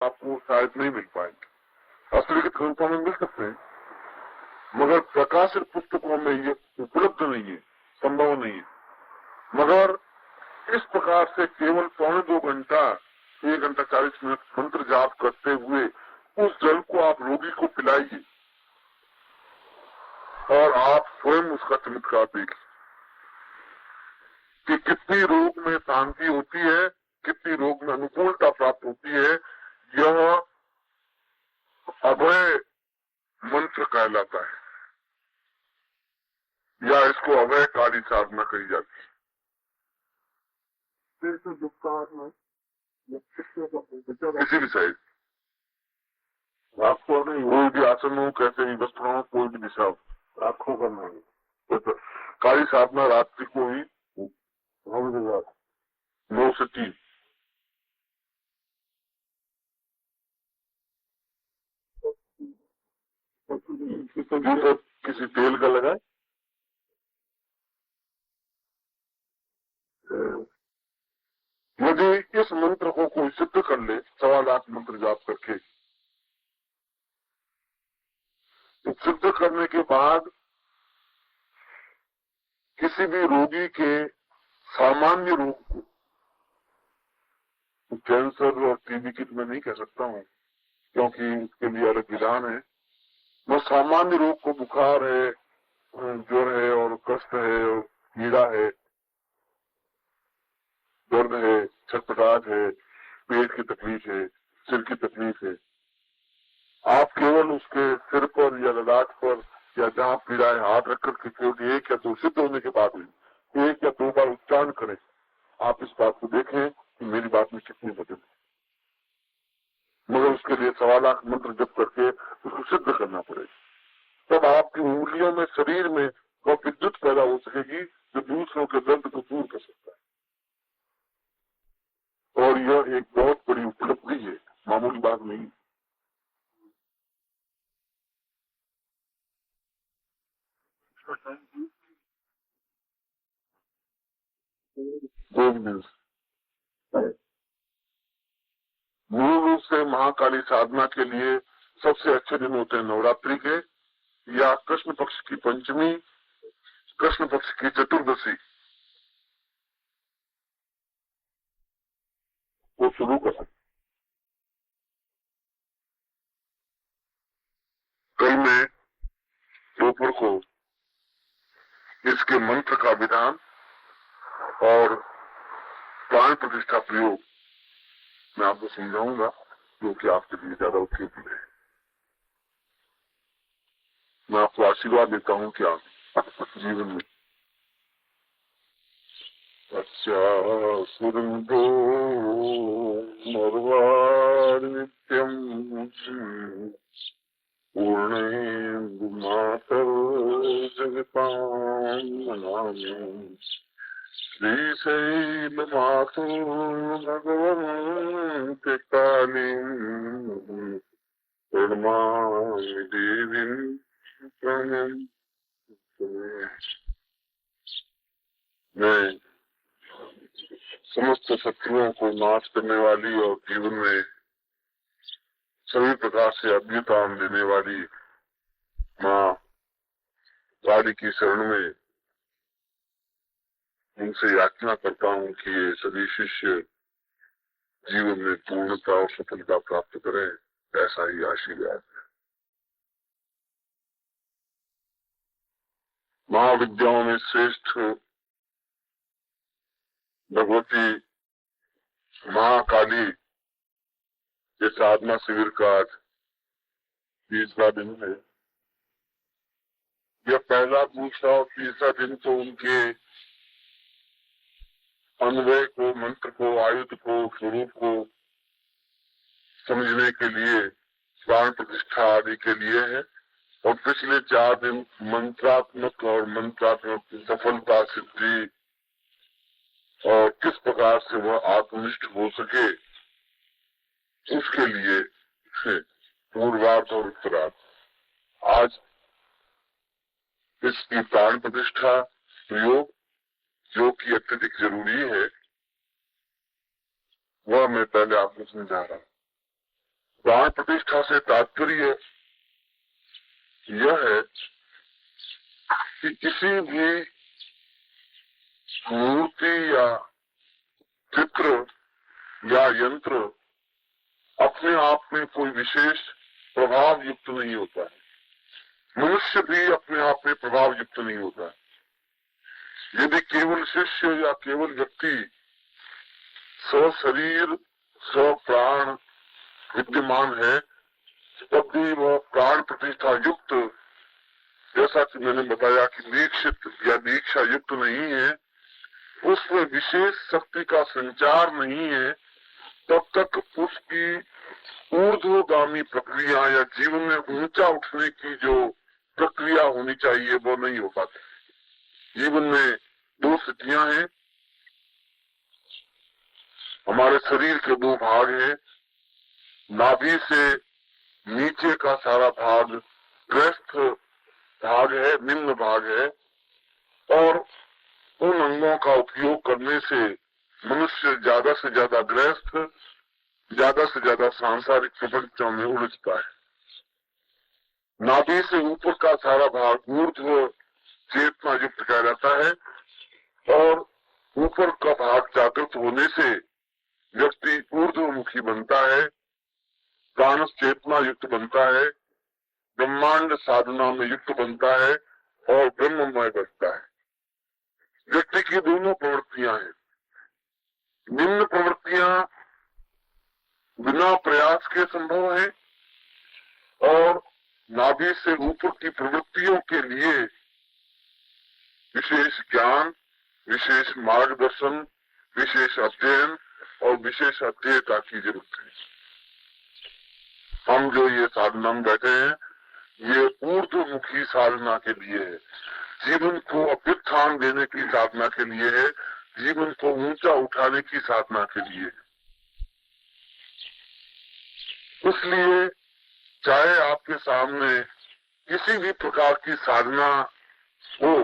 आपको शायद नहीं मिल पाएंगे। हस्तलिखित ग्रंथों में मिल सकते हैं, मगर प्रकाशित पुस्तकों में ये उपलब्ध नहीं है, संभव नहीं है। मगर इस प्रकार से केवल 1.25 घंटा, 1 घंटा 40 मिनट मंत्र जाप करते हुए उस जल को आप रोगी को पिलाइए और आप स्वयं उसका चमत्कार देखिए कि कितनी रोग में शांति होती है, कितनी रोग में अनुकूलता प्राप्त होती है। यह अभय मंत्र कहलाता है, या इसको अभयकारी साधना कही जाती है। किसी भी साइड आपको नहीं, कोई भी आसन हो, कैसे भी वस्त्र हो, कोई भी दिशा हो, आंखों का नहीं, कारी साधना रात्रि को ही 9 से 3 किसी तेल का लगाए। यदि इस मंत्र को कोई सिद्ध कर ले 1.25 लाख मंत्र जाप करके, तो सिद्ध करने के बाद किसी भी रोगी के सामान्य रोग को, कैंसर और टीबी की मैं नहीं कह सकता हूँ क्योंकि इसके लिए अलग विधान है, वो सामान्य रोग को, बुखार है, ज्वर है और कष्ट है और पीड़ा है, दर्द है, छटपटाहट है, पेट की तकलीफ है, सिर की तकलीफ है, आप केवल उसके सिर पर या ललाट पर या जहाँ पीड़ा है हाथ रख करके केवल 1 या 2 सिद्ध होने के बाद 1 या 2 बार उच्चारण करें। आप इस बात को देखें कि मेरी बात में कितनी मदद है। मगर उसके लिए 1.25 लाख मंत्र जप करके उसको सिद्ध करना पड़ेगा। तब आपकी उंगलियों में, शरीर में वह विद्युत पैदा हो सकेगी जो दूसरों के दर्द को दूर कर सकता है। और यह एक बहुत बड़ी उपलब्धि है, मामूली बात नहीं। मूल रूप से महाकाली साधना के लिए सबसे अच्छे दिन होते हैं नवरात्रि के, या कृष्ण पक्ष की पंचमी, कृष्ण पक्ष की चतुर्दशी को शुरू कर सकते। कल मैं दोपहर को इसके मंत्र का विधान और प्राण प्रतिष्ठा प्रयोग मैं आपको समझाऊंगा, जो कि आपके लिए ज्यादा उपयोगी है। मैं आपको आशीर्वाद देता हूँ कि आप जीवन में सुरंदो मर्वाण नित्यम पूर्णे मातर जगतां नमामि श्रीशैल मातु भगवन्ति कालीं प्रणमामि देवीं प्रणम्य। मैं समस्त शत्रुओं को नाश करने वाली और जीवन में सभी प्रकार से अभ्युत्थान देने वाली माँ काली की शरण में उनसे याचना करता हूँ कि ये सभी शिष्य जीवन में पूर्णता और सफलता प्राप्त करें, ऐसा ही आशीर्वाद है। महाविद्याओं में श्रेष्ठ भगवती महाकाली के साधना शिविर का आज 20वां दिन है। यह पहला, दूसरा और तीसरा दिन तो उनके अन्वय को, मंत्र को, आयुध को, स्वरूप को समझने के लिए, प्राण प्रतिष्ठा आदि के लिए है। और पिछले 4 दिन मंत्रात्मक और मंत्रात्मक सफलता, सिद्धि और किस प्रकार से वह आत्मनिष्ठ हो सके उसके लिए पूर्वार्ध और उत्तरार्ध। आज इसकी प्राण प्रतिष्ठा प्रयोग जो कि अत्यधिक जरूरी है, वह मैं पहले आपको समझा रहा हूं। प्राण प्रतिष्ठा से तात्पर्य यह है कि किसी भी मूर्ति या चित्र या यंत्र अपने आप में कोई विशेष प्रभाव युक्त नहीं होता है। मनुष्य भी अपने आप में प्रभाव युक्त नहीं होता है। यदि केवल शिष्य या केवल व्यक्ति स्व शरीर स्व प्राण विद्यमान है, तब भी वह प्राण प्रतिष्ठा युक्त, जैसा कि मैंने बताया कि दीक्षित या दीक्षा युक्त नहीं है, उसमें विशेष शक्ति का संचार नहीं है, तब तक उसकी ऊर्ध्वगामी प्रक्रिया या जीवन में ऊंचा उठने की जो प्रक्रिया होनी चाहिए वो नहीं हो पाती। जीवन में दो स्थितियां हैं। हमारे शरीर के दो भाग हैं। नाभि से नीचे का सारा भाग ग्रस्त भाग है, निम्न भाग है, और उन अंगों का उपयोग करने से मनुष्य ज्यादा से ज्यादा ग्रस्त, ज्यादा से ज्यादा सांसारिक प्रपंचों में उलझता है। नाभि से ऊपर का सारा भाग ऊर्ध्व चेतना युक्त कहा जाता है, और ऊपर का भाग जागृत होने से व्यक्ति ऊर्ध्वमुखी बनता है, प्राण चेतना युक्त बनता है, ब्रह्मांड साधना में युक्त बनता है और ब्रह्ममय बनता है। व्यक्ति की दोनों प्रवृत्तियां हैं। निम्न प्रवृत्तियां बिना प्रयास के संभव है, और नाभि से ऊपर की प्रवृत्तियों के लिए विशेष ज्ञान, विशेष मार्गदर्शन, विशेष अध्ययन और विशेष अध्ययता की जरूरत है। हम जो ये साधना में बैठे हैं, ये ऊर्ध्वमुखी साधना के लिए है, जीवन को अभ्युत्थान देने की साधना के लिए है, जीवन को ऊंचा उठाने की साधना के लिए है। इसलिए चाहे आपके सामने किसी भी प्रकार की साधना हो,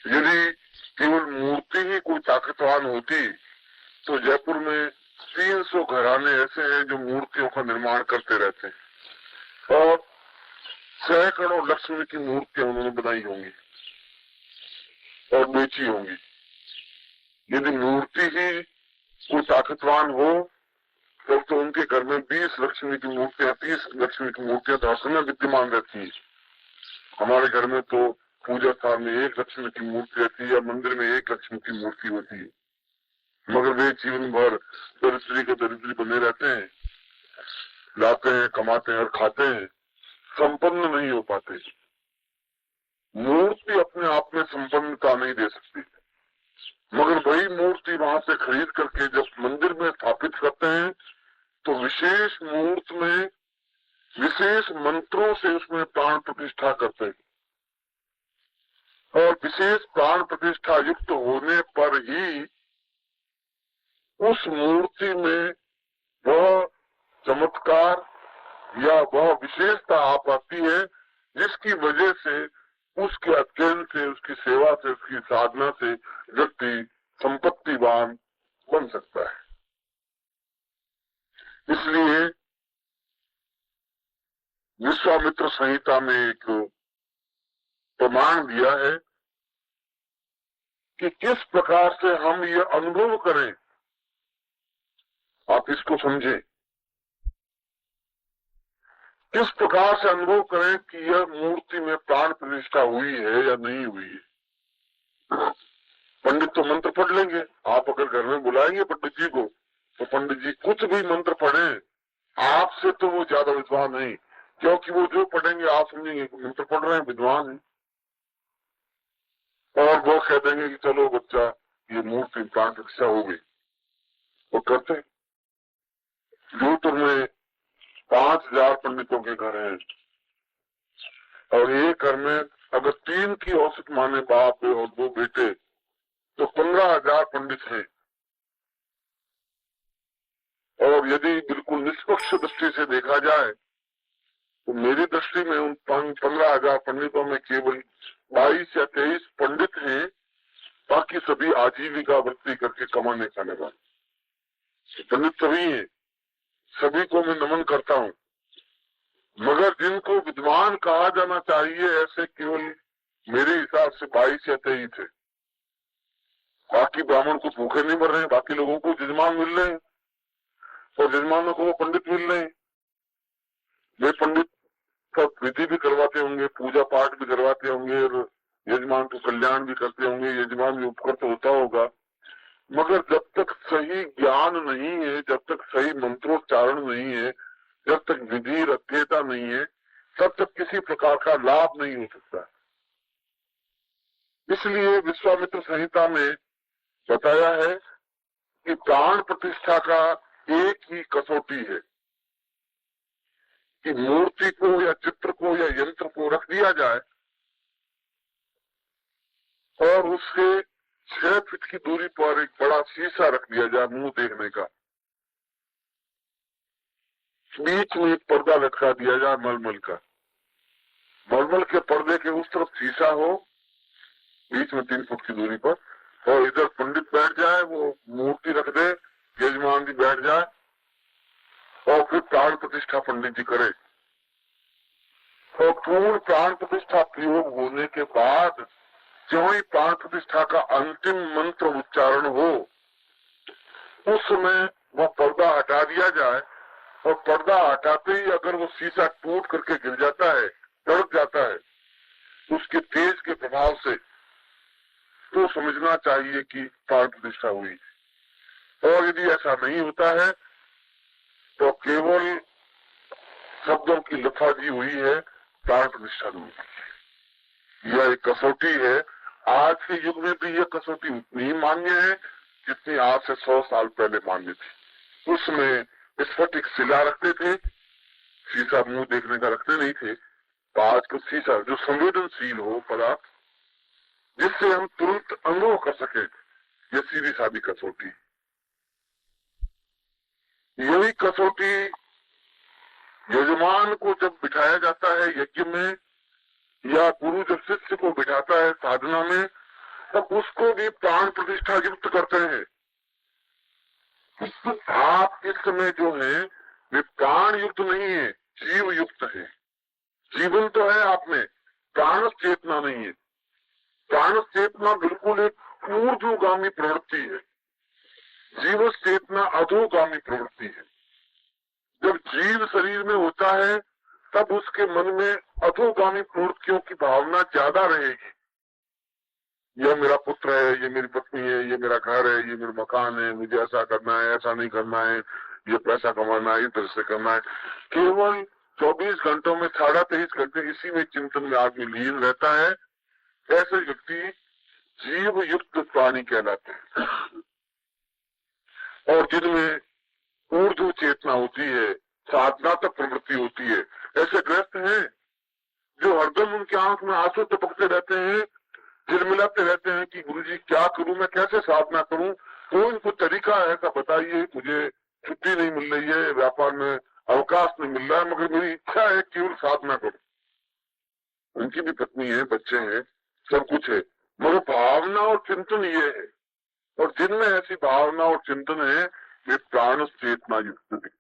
यदि केवल मूर्ति ही कोई ताकतवान होती तो जयपुर में 300 घराने ऐसे हैं जो मूर्तियों का निर्माण करते रहते हैं, और सैकड़ों लक्ष्मी की मूर्तियां उन्होंने बनाई होंगी और बेची होंगी। यदि मूर्ति ही कोई ताकतवान हो तो उनके घर में 20 लक्ष्मी की मूर्तियां, 30 लक्ष्मी की मूर्तियां तो हर समय विद्यमान रहती है। हमारे घर में तो पूजा स्थान में 1 लक्ष्मी की मूर्ति रहती है, या मंदिर में 1 लक्ष्मी की मूर्ति होती है, मगर वे जीवन भर दरिद्री के दरिद्री बने रहते हैं, लाते हैं, कमाते हैं और खाते हैं, संपन्न नहीं हो पाते। मूर्ति अपने आप में संपन्नता नहीं दे सकती, मगर वही मूर्ति वहां से खरीद करके जब मंदिर में स्थापित करते हैं तो विशेष मूर्त में विशेष मंत्रों से उसमें प्राण प्रतिष्ठा करते हैं, और विशेष प्राण प्रतिष्ठा युक्त होने पर ही उस मूर्ति में वह चमत्कार या वह विशेषता आ पाती है जिसकी वजह से उसके अध्ययन से, उसकी सेवा से, उसकी साधना से व्यक्ति संपत्तिवान बन सकता है। इसलिए विश्वामित्र संहिता में एक प्रमाण दिया है कि किस प्रकार से हम ये अनुभव करें। आप इसको समझें, किस प्रकार से अनुभव करें कि यह मूर्ति में प्राण प्रतिष्ठा हुई है या नहीं हुई है। पंडित तो मंत्र पढ़ लेंगे, आप अगर घर में बुलाएंगे पंडित जी को तो पंडित जी कुछ भी मंत्र पढ़ें, आपसे तो वो ज्यादा विद्वान नहीं, क्योंकि वो जो पढ़ेंगे आप समझेंगे कि मंत्र पढ़ रहे हैं, विद्वान है, और वो कह देंगे कि चलो बच्चा ये मूर्ति प्राण प्रतिष्ठा हो गई। वो करते जोधपुर में 5000 पंडितों के घर हैं, और एक घर में अगर 3 की औसत माने बाप और 2 बेटे तो 15,000 पंडित हैं। और यदि बिल्कुल निष्पक्ष दृष्टि से देखा जाए तो मेरी दृष्टि में उन 15,000 पंडितों में केवल 22 या 23 पंडित हैं, बाकी सभी आजीविका वृत्ति करके कमाने खाने वाले पंडित सभी हैं। सभी को मैं नमन करता हूँ, मगर जिनको विद्वान कहा जाना चाहिए ऐसे केवल मेरे हिसाब से 22 या 23 थे। बाकी ब्राह्मण कुछ भूखे नहीं मर रहे हैं, बाकी लोगों को यजमान मिल रहे हैं और यजमानों को वो पंडित मिल रहे हैं। वे पंडित सब विधि भी करवाते होंगे, पूजा पाठ भी करवाते होंगे और यजमान को कल्याण भी करते होंगे, यजमान भी उपकृत होता होगा। मगर जब तक सही ज्ञान नहीं है, जब तक सही मंत्रोच्चारण नहीं है, जब तक विधि रत्यता नहीं है, तब तक किसी प्रकार का लाभ नहीं हो सकता। इसलिए विश्वामित्र संहिता में बताया है कि प्राण प्रतिष्ठा का एक ही कसौटी है कि मूर्ति को या चित्र को या यंत्र को रख दिया जाए और उसके 6 फीट की दूरी पर एक बड़ा शीशा रख दिया जाए मुंह देखने का, बीच में एक पर्दा लटका दिया जाए मलमल का, मलमल के पर्दे के उस तरफ शीशा हो बीच में 3 फुट की दूरी पर, और इधर पंडित बैठ जाए, वो मूर्ति रख दे, यजमान जी बैठ जाए और फिर प्राण प्रतिष्ठा पंडित जी करे। और पूर्ण प्राण प्रतिष्ठा प्रयोग होने के बाद जो ही प्राण प्रतिष्ठा का अंतिम मंत्र उच्चारण हो, उस समय वह पर्दा हटा दिया जाए और पर्दा हटाते ही अगर वो शीशा टूट करके गिर जाता है, तड़क जाता है उसके तेज के प्रभाव से, तो समझना चाहिए कि प्राण प्रतिष्ठा हुई। और यदि ऐसा नहीं होता है तो केवल शब्दों की लफाजी हुई है, प्राण प्रतिष्ठा नहीं। यह एक कसौटी है। आज के युग में भी यह कसौटी उतनी ही मान्य है जितनी आज से 100 साल पहले मान्य थी। उसमें स्फटिक शिला रखते थे, शीशा मुंह देखने का रखते नहीं थे। तो आज का शीशा जो संवेदनशील हो पदार्थ, जिससे हम तुरंत अनुभव कर सके, ये सीधी सादी कसौटी। यही कसौटी यजमान को जब बिठाया जाता है यज्ञ में, या गुरु जब शिष्य को बिठाता है साधना में, तब उसको भी प्राण प्रतिष्ठा युक्त करते हैं। आप इस समय जो है वे प्राण युक्त नहीं है, जीव युक्त है। जीवन तो है आप में, प्राण चेतना नहीं है। प्राण चेतना बिल्कुल एक ऊर्ध्वगामी प्रवृत्ति है, जीव चेतना अधोगामी प्रवृत्ति है। जब जीव शरीर में होता है तब उसके मन में अधोगामी प्रवृत्तियों की भावना ज्यादा रहेगी। यह मेरा पुत्र है, ये मेरी पत्नी है, ये मेरा घर है, ये मेरा मकान है, मुझे ऐसा करना है, ऐसा नहीं करना है, ये पैसा कमाना है, इधर से करना है। केवल 24 घंटों में 23.5 घंटे इसी में चिंतन में आदमी लीन रहता है। ऐसे व्यक्ति जीव युक्त प्राणी कहलाते हैं। और जिनमें ऊर्ध्व चेतना होती है, साधना तक प्रवृत्ति होती है। ऐसे ग्रस्त हैं जो हरदम उनके आंख में आंसू टपकते रहते हैं, झिलमिलाते रहते हैं कि गुरुजी क्या करूं, मैं कैसे साधना करूं, कोई इनको तरीका ऐसा बताइए, मुझे छुट्टी नहीं मिल रही है, व्यापार में अवकाश नहीं मिल रहा है, मगर मेरी इच्छा है केवल साधना करूं। उनकी भी पत्नी है, बच्चे हैं, सब कुछ है, मगर भावना और चिंतन ये है। और जिनमें ऐसी भावना और चिंतन है वे प्राण चेतना युक्त है।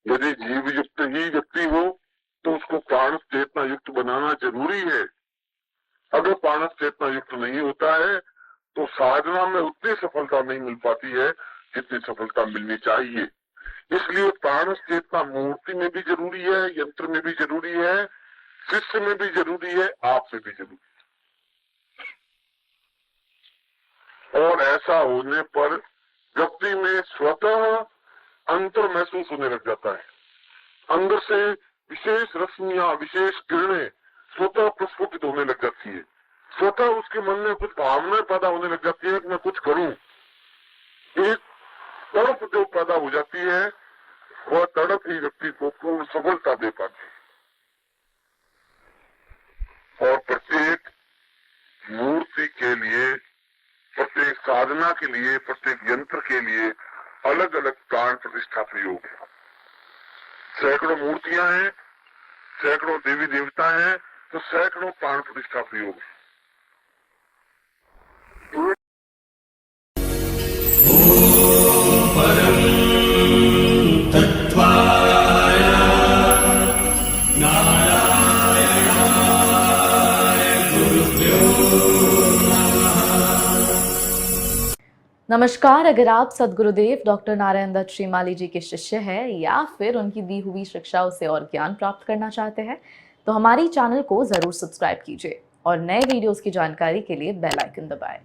यदि जीव युक्त ही व्यक्ति हो तो उसको प्राण चेतना युक्त बनाना जरूरी है। अगर प्राण चेतना युक्त नहीं होता है तो साधना में उतनी सफलता नहीं मिल पाती है जितनी सफलता मिलनी चाहिए। इसलिए प्राण चेतना मूर्ति में भी जरूरी है, यंत्र में भी जरूरी है, शिष्य में भी जरूरी है, आप में भी जरूरी है। और ऐसा होने पर व्यक्ति में स्वतः अंतर महसूस होने लग जाता है। अंदर से विशेष रश्मियां, विशेष किरणें स्वतः प्रस्फुटित होने लग जाती है। स्वतः उसके मन में कुछ भावनाएं पैदा होने लग जाती है कि मैं कुछ करूं। एक तड़प जो पैदा हो जाती है, वह तड़प ही व्यक्ति को पूर्ण सफलता दे पाती है। और प्रत्येक मूर्ति के लिए, प्रत्येक साधना के लिए, प्रत्येक यंत्र के लिए अलग अलग प्राण प्रतिष्ठा प्रयोग है। सैकड़ों मूर्तियां हैं, सैकड़ों देवी देवता हैं, तो सैकड़ों प्राण प्रतिष्ठा प्रयोग है। परम नमस्कार। अगर आप सद्गुरुदेव डॉक्टर नारायण दत्त श्रीमाली जी के शिष्य हैं या फिर उनकी दी हुई शिक्षाओं से और ज्ञान प्राप्त करना चाहते हैं तो हमारी चैनल को जरूर सब्सक्राइब कीजिए और नए वीडियोस की जानकारी के लिए बेल आइकन दबाएं।